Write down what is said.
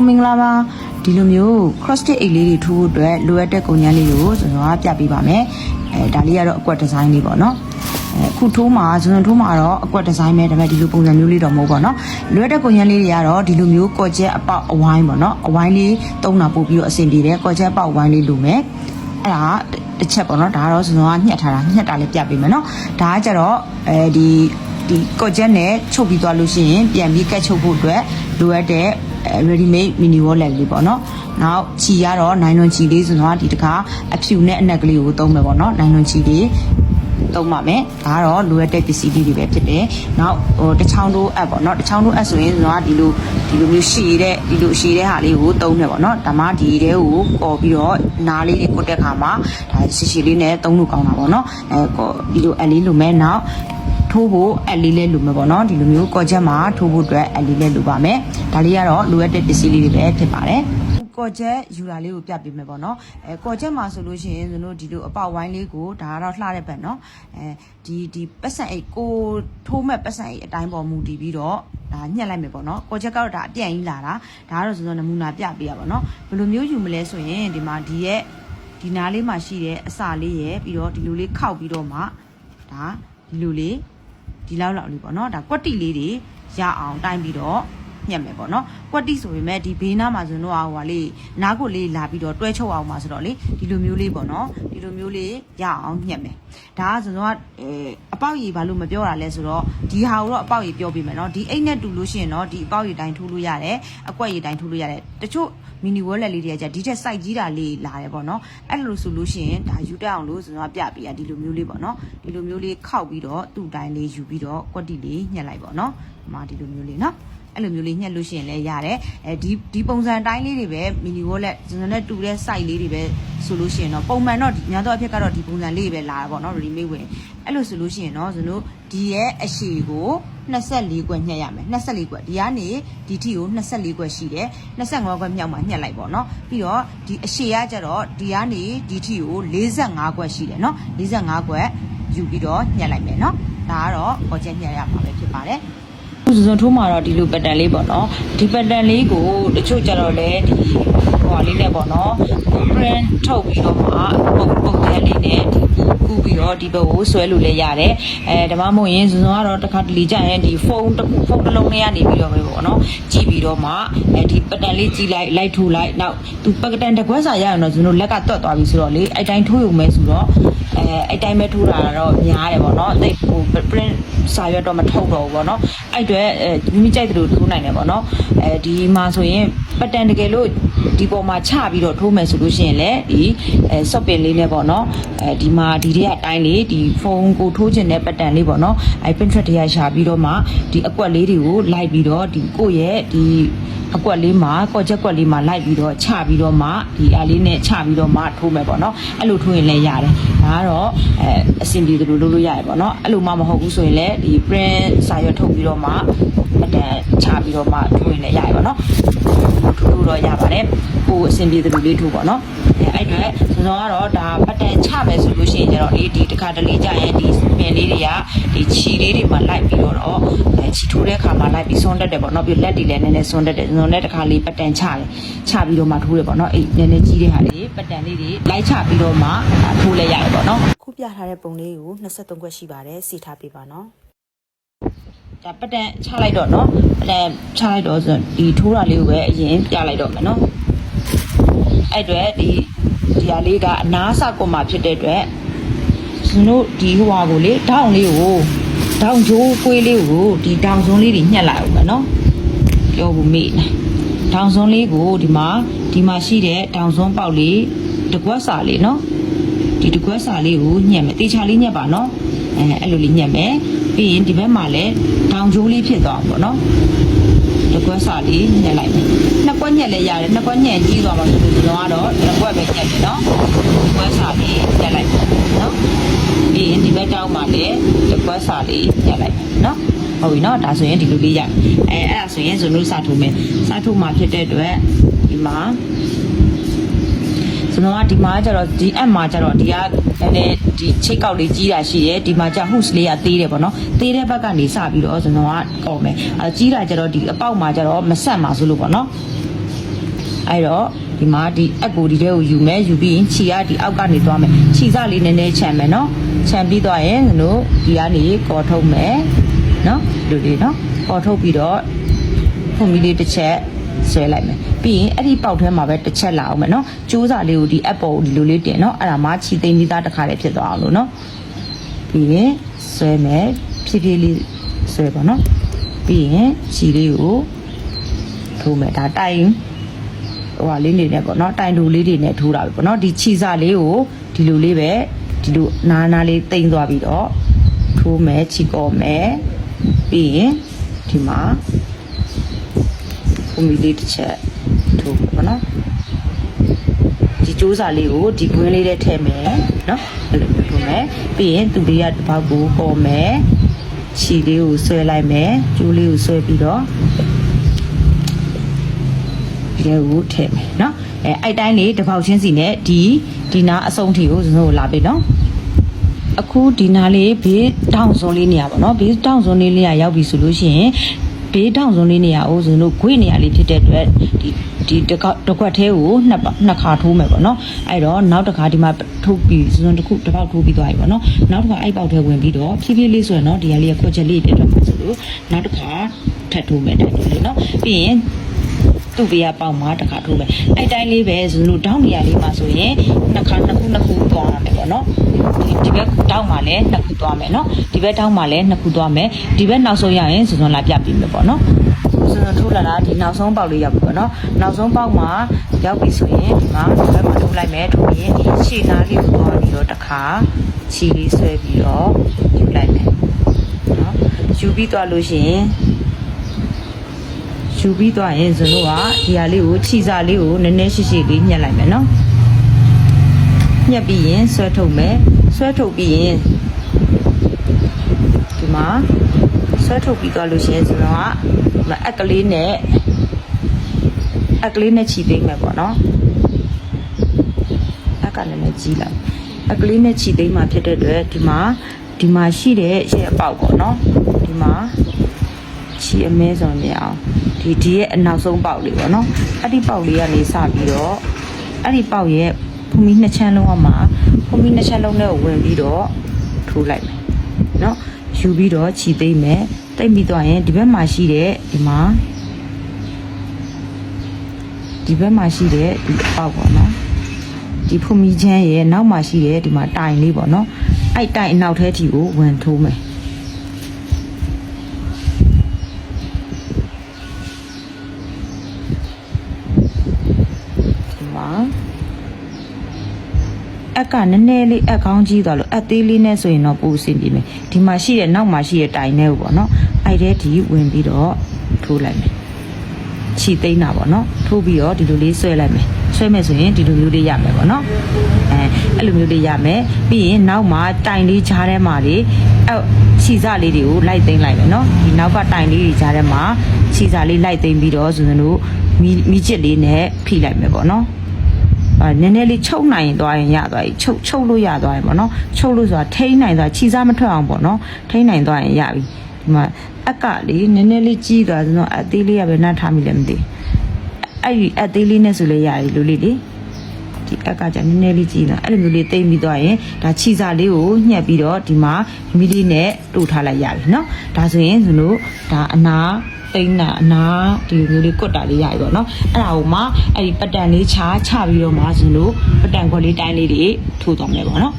လုံးမင်္ဂလာပါဒီလိုမျိုး cross stitch အိတ်လေးတွေထိုးဖို့အတွက်လိုအပ်တဲ့ကုန်ကျန်းလေးတွေကိုကျွန်တော်ကပြပေးပါမယ်ဒါလေးကတော့အကွက်ဒီဇိုင်းလေးပေါ့နော်အခုထိုးမှာဇွန်ထိုးမှာတော့အကွက်ဒီဇိုင်းပဲဒါပေမဲ့ဒီလိုပုံစံမျိုးလေးတော့မဟုတ်ပေါ့နော်လိုအပ်တဲ့ကုန်ကျန်းလေးတွေကတော့ဒီလိုမျိုးကော်ချက်အပေါက်အဝိုင်းပေါ့နော်အဝိုင်းလေးသုံးတာပို့ပြီးတော့အဆင်ပြေတယ်ကော်ချက်အပေါက်အဝိုင်းလေးလိုမယ်အဲ့ဒါတစ်ချက်ပေါ့နော်ဒါကတော့ကျွန်တော်ကညှက်ထားတာညှက်တာလေးပြပေးမယ်နော်ဒါကကြတော့ဒီကော်ချက်နဲ့ချုပ်ပြီးသွားလို့ရှိရင်ပြန်ပြီးကတ်ချုပ်ဖို့အတွက်လိုအပ်တဲ့ready made mini wallet လေးပေါ့နော်နောက်ချီရတော့နိုင်လွန်ချီလေးဆိုတော့ဒီတခါအဖြူနဲ့အနက်ကလေးကိုသုံးမယ်ပေါ့နော်နိုင်လွန်ချီလေးသုံးပါမယ်ဒါကတော့လိုအပ်တဲ့ပစ္စည်းလေးတွေပဲဖြစ်တယ်နောက်တချောင်းတို့အပ်ပေါ့နော်တချောင်းတို့အပ်ဆိုရင်ကျွန်တော်ကဒီလိုမျိုးရှည်တဲ့ဟာလေးကိုသုံးတယ်ပေါ့နော်ဒါမှဒီတဲကိုကော်ပြီးတော့နားလေးတွေကုတ်တဲ့ခါမှာဒါရှည်လေးနဲ့သုံးလို့ကောင်းတာပေါ့နော်ဒီလိုအပ်လေးလိုမယ်နောက်ထိုးဖို့အလေးလေးလိုမယ်ပေါ့နော်ဒီလိုမျိုးကော်ချက်မှာထိုးဖို့အတွက်အလေးလေးလိုပါမယ်ဒါလေးကတော့လိုအပ်တဲ့ပစ္စည်းလေးတွေပဲဖြစ်ပါတယ်ကော်ချက်ယူတာလေးကိုပြပေးမယ်ပေါ့နော်ကော်ချက်မှာဆိုလို့ရှိရင်ကျွန်တော်ဒီလိုအပေါက်ဝိုင်းလေးကိုဒါကတော့လှတဲ့ဘက်နော်ဒီပတ်စံအိတ်ကိုထိုးမဲ့ပတ်စံအိတ်အတိုင်းပေါ်မူတည်ပြီးတော့ဒါညှက်လိုက်မယ်ပေါ့နော်ကော်ချက်ကတော့ဒါအပြန့်ကြီးလာတာဒါကတော့ကျွန်တော်နမူနာပြပေးရပါတော့ဘယ်လိုမျိုးယူမလဲဆိုရင်ဒီမှာဒီနားလေးမှာရှိတဲ့အစာလေးရယ်ပြီးတော့ဒီလိုလေးခောက်ပြီးတော့မှဒါဒီလိုလေးဒီလောက်လေးပေါ့နော်ဒါကွက်တိလေးတွေရအောင်တိုင်းပြီးတော့ညှက်မယ်ပေါ့နော်ကွက်တိဆိုပေမဲ့ဒီဘေးနားမှာဆိုတော့ဟိုလေးနားကိုလေးလာပြီးတော့တွဲချုပ်အောင်ပါဆိုတော့လေဒီလိုမျိုးလေးပေါ့နော်ဒီလိုမျိုးလေးရအောင်ညှက်မယ်ဒါကဆိုတော့အပေါက်ရည်ဘာလို့မပြောတာလဲဆိုတော့ဒီဟာကိုတော့အပေါက်ရည်ပြောပြမယ်နော်ဒီအိတ်နဲ့တူလို့ရှိရင်တော့ဒီအပေါက်ရည်တိုင်းထိုးလို့ရတယ်အကွက်ရည်တိုင်းထိုးလို့ရတယ်တချို့မီနီဝဲလက်လေးတွေကဒီထက်စိုက်ကြီးတာလေးလာတယ်ပေါ့နော်အဲ့လိုဆိုလို့ရှိရင်ဒါယူတက်အောင်လို့ဆိုတော့ပြပေးရဒီလိုမျိုးလေးပေါ့နော်ဒီလိုမျိုးလေးခောက်ပြီးတော့သူ့တိုင်းလေးယူပြီးတော့ကွက်တိလေးညှက်လိုက်ပေါ့နော်ဒီမှာဒီလိုမျိုးလေးနော်အဲ့လိုမျိုးလေးညှက်လို့ရှိရင်လည်းရတယ်ဒီပုံစံတိုင်းလေးတွေပဲမီနီဝေါ်လက်ကျွန်တော်နဲ့တူတဲ့ site လေးတွေပဲဆိုလို့ရှိရင်တော့ပုံမှန်တော့ညာတော့အဖြစ်ကတော့ဒီပုံစံလေးပဲလာတာပေါ့နော် ready made ဝင်အဲ့လိုဆိုလို့ရှိရင်တော့ကျွန်တော်ဒီရဲ့အရှည်ကို24ခွက်ညှက်ရမယ်24ခွက်ဒီကနေဒီထိကို24ခွက်ရှိတယ်25ခွက်မြောက်မှာညှက်လိုက်ပေါ့နော်ပြီးတော့ဒီအရှည်ကကြတော့ဒီကနေဒီထိကို45ခွက်ရှိတယ်နော်45ခွက်ယူပြီးတော့ညှက်လိုက်မယ်နော်ဒါကတော့ပေါ်ချက်ညှက်ရမှာပဲဖြစ်ပါတယ်စွန်ထိုးမှာတော့ဒီလိုပတ်တန်လေးပေါ့နော်ဒီပတ်တန်လေးကိုတချို့ကြတော့လေဒီဟိုလေးနဲ့ပေါ့နော် print ထုတ်ပြီးတော့မှပုံစံလေးနဲ့ဒီကူးပြီးတော့ဒီဘက်ကိုဆွဲလို့လည်းရတယ်ဒါမှမဟုတ်ရင်စွန်ကတော့တစ်ခါတလေကြရင်ဒီဖုန်းတစ်လုံးလေးကနေပြီးတော့ပဲပေါ့နော်ကြည့်ပြီးတော့မှဒီပတ်တန်လေးကြည့်လိုက်ထိုးလိုက်နောက်သူပတ်တန်တစ်ခွက်စာရအောင်တော့ကျွန်တော်လက်ကတွတ်သွားပြီဆိုတော့လေအဲ့တိုင်းထိုးရုံပဲဆိုတော့အဲ့တိုင်းပဲထိုးတာတော့များတယ်ပေါ့နော်တိတ်ဟို print စာရွက်တော့မထုတ်တော့ဘူးပေါ့နော်အဲ့အတွက်မိမိကြိုက်တယ်လို့ထိုးနိုင်တယ်ပေါ့နော်ဒီမှာဆိုရင်ပတ်တန်တကယ်လို့ဒီပေါ်မှာချပြီးတော့ထိုးမယ်ဆိုလို့ရှိရင်လည်းဒီဆော့ပင်လေးနဲ့ပေါ့နော်ဒီမှာဒီတွေကအတိုင်းလေးဒီဖုန်းကိုထိုးခြင်းတဲ့ပတ်တန်လေးပေါ့နော်Pinterest တွေကရှာပြီးတော့မှဒီအကွက်လေးတွေကိုလိုက်ပြီးတော့ဒီကိုယ့်ရဲ့ဒီအကွက်လေးမှာကော်ချက်ကွက်လေးမှာလိုက်ပြီးတော့ချပြီးတော့မှဒီအားလေးနဲ့ချပြီးတော့မှထိုးမယ်ပေါ့နော်အဲ့လိုထိုးရင်လည်းရတယ်ဒါကတော့အဆင်ပြေတယ်လို့လုပ်လို့ရတယ်ပေါ့နော်အဲ့လိုမှမဟုတ်ဘူးဆိုရင်လည်းဒီ print စာရွက်ထုတ်ပြီးတော့မှအတန်ချပြီးတော့မှထိုးရင်လည်းရတယ်ပေါ့နော်ထိုးတော့ရပါတယ်ကိုအဆင်ပြေတယ်လို့လေးထိုးပေါ့နော်အဲ့အတွက်ကျွန်တော်ကတော့ဒါပတ်တန်ချမယ်ဆိုလို့ရှိရင်ကျတော့ဒီတစ်ခါတလေကြာရင်ဒီပင်လေးတွေကဒီခြီလေးတွေမှာလိုက်ပြီးတော့ခြီထိုးတဲ့အခါမှာလိုက်ပြီးဆွန်းတက်တယ်ပေါ့နော်ပြီးလက်တွေလည်းနည်းနည်းဆွန်းတက်တယ်ကျွန်တော်လည်းတစ်ခါလေးပတ်တန်ချပြီးတော့မှထိုးတယ်ပေါ့နော်အဲ့နည်းနည်းကြီးတဲ့ဟာလေးပတ်တန်လေးတွေလိုက်ချပြီးတော့မှထိုးလဲရတယ်ပေါ့နော်ခုပြထားတဲ့ပုံလေးကို23ခွက်ရှိပါတယ်စီထားပေးပါနော်ဒါပတ်တန်ချလိုက်တော့နော်ပတ်တန်ချလိုက်တော့ဆိုဒီထိုးတာလေးကိုပဲအရင်ပြလိုက်တော့မယ်နော်အဲ့အတွက်ဒီဟာလေးကအနားစကွန်မှာဖြစ်တဲ့အတွက်ကျွန်တော်ဒီဟိုဟာကိုလေထောင်လေးကိုထောင်ချိုးကွေးလေးကိုဒီတောင်စွန်းလေးတွေညှက်လိုက်အောင်မယ်နော်ပြောဖို့မေ့နေတောင်စွန်းလေးကိုဒီမှာရှိတဲ့တောင်စွန်းပေါက်လေးတကွက်စာလေးနော်ဒီတကွက်စာလေးကိုညှက်မယ်တေချာလေးညှက်ပါနော်အဲ့လိုလေးညှက်မယ်ပြီးရင်ဒီဘက်မှာလည်းတောင်ချိုးလေးဖြစ်သွားအောင်ပေါ့နော်တကွက်စာလေးညှက်လိုက်မယ်နှစ်ကွက်ညှက်လည်းရတယ်နှစ်ကွက်ညှက်ကြီးသွားမှာဆိုလို့ကျွန်တော်ကတော့တစ်ကွက်ပဲညှက်တယ်နော်တစ်ကွက်စာလေးညှက်လိုက်နော်ပြီးရင်ဒီဘက်တောင်းမှာလည်းတစ်ကွက်စာလေးညှက်လိုက်နော်ဟုတ်ပြီနော်ဒါဆိုရင်ဒီလိုလေးရအဲ့ဒါဆိုရင်ဇွန်လို့စထိုးမယ်စထိုးမှာဖြစ်တဲ့အတွက်ဒီမှာကျွန်တော်ကဒီမှာကျတော့ဒီအပ်မှာကျတော့ဒီကလည်းဒီချိတ်ကောက်လေးကြီးတာရှိတယ်ဒီမှာကျ hooks လေးကသေးတယ်ပေါ့နော်သေးတဲ့ဘက်ကနေစပြီးတော့ကျွန်တော်ကကောက်မယ်ကြီးတာကျတော့ဒီအပေါက်မှာကျတော့မဆက်မှာဆိုလို့ပေါ့နော် အဲ့တော့ဒီမှာဒီအက်ကိုဒီထဲကိုယူမယ်ယူပြီးရင်ခြေကဒီအောက်ကနေသွားမယ်ခြေစလေးနည်းနည်းခြံမယ်နော်ခြံပြီးသွားရင်တို့ဒီကနေကော်ထုတ်မယ်နော်လူလေးနော်ကော်ထုတ်ပြီးတော့ဖွန်မီလေးတစ်ချက်ဆွဲလိုက်မယ်ပြီးရင်အဲ့ဒီပေါက်ထဲမှာပဲတစ်ချက်လာအောင်မယ်နော်ကျိုးစာလေးကိုဒီအက်ပေါ်ကိုဒီလိုလေးတင်နော်အဲ့ဒါမှခြေသိမ်းပြီးသားတစ်ခါလေးဖြစ်သွားအောင်လို့နော်ပြီးရင်ဆွဲမယ်ဖြည်းဖြည်းလေးဆွဲပါနော်ပြီးရင်ခြေလေးကိုထိုးမယ်ဒါတိုင်ဟိုဟာလေးနေနဲ့ပေါ့နော်တိုင်တူလေးတွေနဲ့ထိုးတာပဲပေါ့နော်ဒီခြေစာလေးကိုဒီလိုလေးပဲဒီလိုနားလေးတိမ်သွားပြီးတော့ထိုးမယ်ခြေကော်မယ်ပြီးရင်ဒီမှာဖုန်မီလေးတစ်ချက်ထိုးပေါ့နော်ဒီကျိုးစာလေးကိုဒီကွင်းလေးထဲထည့်မယ်နော်အဲ့လိုမျိုးထိုးမယ်ပြီးရင်သူလေးကတစ်ပေါက်ကိုပေါ်မယ်ခြေလေးကိုဆွဲလိုက်မယ်ကျိုးလေးကိုဆွဲပြီးတော့ဒီကိုထည့်မယ်နော်အဲ့တိုင်းလေးတစ်ပေါက်ချင်းစီနဲ့ဒီနာအစုံထီကိုကျွန်တော်လာပြီနော်အခုဒီနာလေးဘေးတောင်စုံလေးနေရပါတော့ဘေးတောင်စုံလေးရောက်ပြီဆိုလို့ရှိရင်ဘေးတောင်စုံလေးနေရအောင်ကျွန်တော်ဂွေ့နေရလေးဖြစ်တဲ့အတွက်ဒီတစ်ခွက်သေးကိုနှစ်ခါထိုးမယ်ပေါ့နော်အဲ့တော့နောက်တစ်ခါဒီမှာထိုးပြီးစွန်းတစ်ခုတစ်ပေါက်ထိုးပြီးသွားပြီပေါ့နော်နောက်တစ်ခါအဲ့ပေါက်ထဲဝင်ပြီးတော့ဖြည်းဖြည်းလေးဆိုရင်တော့ဒီဟာလေးကခွက်ချက်လေးပြတ်တော့မှာဆိုလို့နောက်တစ်ခါထပ်ထိုးမယ်တိုင်လေးနော်ပြီးရင်သူ့ဘေးကပေါက်မှာတစ်ခါထိုးမယ်အဲ့တိုင်းလေးပဲဇွန်တို့တောင်းနေရလေးမှာဆိုရင်နှစ်ခုသွားရမယ်ပေါ့နော်ဒီဘက်တောင်းမှာလည်းနှစ်ခုသွားမယ်နော်ဒီဘက်တောင်းမှာလည်းနှစ်ခုသွားမယ်ဒီဘက်နောက်ဆုံးရရင်ဇွန်လာပြပြီးမယ်ပေါ့နော်ဇွန်ထိုးလာတာဒီနောက်ဆုံးပေါက်လေးရောက်ပြီပေါ့နော်နောက်ဆုံးပေါက်မှာရောက်ပြီဆိုရင်ဒီမှာဒီဘက်မှာထိုးလိုက်မယ်ထိုးရင်ရှေ့နားလေးကိုသွားပြီးတော့တစ်ခါခြေလေးဆွဲပြီးတော့ယူလိုက်မယ်နော်ယူပြီးသွားလို့ရှိရင်ယူပြီးသွားရင်ဇွန်တို့ကဒီဟာလေးကိုခြိစာလေးကိုနည်းနည်းရှိလေးညှက်လိုက်မယ်နော်ညှက်ပြီးရင်ဆွဲထုတ်မယ်ဆွဲထုတ်ပြီးရင်ဒီမှာဆွဲထုတ်ပြီးသွားလို့ရှိရင်ဇွန်ကအက်ကလေးနဲ့ခြိသိမ်းမယ်ပေါ့နော်အက်ကလည်းနဲ့ကြီးလိုက်အက်ကလေးနဲ့ခြိသိမ်းမှာဖြစ်တဲ့အတွက်ဒီမှာရှိတဲ့ရဲ့အပေါက်ပေါ့နော်ဒီမှာခြိအမဲစုံမြအောင်ဒီရဲ့အနောက်ဆုံးပေါက်လေးပေါ့နော်အဲ့ဒီပေါက်လေးကနေစပြီးတော့အဲ့ဒီပေါက်ရဲ့ဖုန်မီနှစ်ချမ်းလုံးမှာဖုန်မီနှစ်ချမ်းလုံးနဲ့ဝင်ပြီးတော့ထိုးလိုက်မယ်နော်ယူပြီးတော့ခြိသိမ့်မယ်တိတ်ပြီးသွားရင်ဒီဘက်မှာရှိတဲ့ဒီဘက်မှာရှိတဲ့ဒီအပေါက်ပေါ့နော်ဒီဖုန်မီချမ်းရဲ့နောက်မှာရှိတဲ့ဒီမှာတိုင်လေးပေါ့နော်အဲ့တိုင်အနောက်ထဲထိကိုဝင်ထိုးမယ်အက်ကနည်းနည်းလေးအက်ကောင်းကြီးသွားလို့အက်သေးလေးနဲ့ဆိုရင်တော့ပိုအဆင်ပြေမယ်ဒီမှာရှိတဲ့နောက်မှာရှိတဲ့တိုင်နဲ့ပေါ့နော်အဲ့ထဲဒီဝင်ပြီးတော့ထိုးလိုက်မယ်ခြိသိမ်းတာပေါ့နော်ထိုးပြီးတော့ဒီလိုလေးဆွဲလိုက်မယ်ဆွဲမယ်ဆိုရင်ဒီလိုမျိုးလေးရမယ်ပေါ့နော်အဲ့လိုမျိုးလေးရမယ်ပြီးရင်နောက်မှာတိုင်လေးကြားထဲမှာလေခြိစလေးတွေကိုလိုက်သိမ်းလိုက်မယ်နော်ဒီနောက်ကတိုင်လေးတွေကြားထဲမှာခြိစလေးလိုက်သိမ်းပြီးတော့ဆိုရင်တို့မီးချစ်လေးနဲ့ဖိလိုက်မယ်ပေါ့နော်နည်းနည်းလေးချုပ်နိုင်သွားရင်ရသွားပြီချုပ်လို့ရသွားရင်ပေါ့နော်ချုပ်လို့ဆိုတာထိန်းနိုင်သွားခြိစားမထွက်အောင်ပေါ့နော်ထိန်းနိုင်သွားရင်ရပြီဒီမှာအက်ကလေးနည်းနည်းလေးကြီးသွားဆိုတော့အသေးလေးကပဲနှာထားမိလည်းမသိအဲ့ဒီအသေးလေးနဲ့ဆိုလေရတယ်လူလေးလေဒီအက်ကကြာနည်းနည်းလေးကြီးလာအဲ့လိုမျိုးလေးတိမ့်ပြီးသွားရင်ဒါခြိစားလေးကိုညှက်ပြီးတော့ဒီမှာမီလေးနဲ့တို့ထားလိုက်ရပြီနော်ဒါဆိုရင်ဆိုလို့ဒါအနာတိန်းတာအနာဒီလိုလေးကွတ်တာလေးရပြီပေါ့နော်အဲ့ဒါကိုမှအဲ့ဒီပတန်လေးချပြီးတော့မှဆိုလို့ပတန်ခွက်လေးတိုင်းလေးတွေထိုးသွားမယ်ပေါ့နော်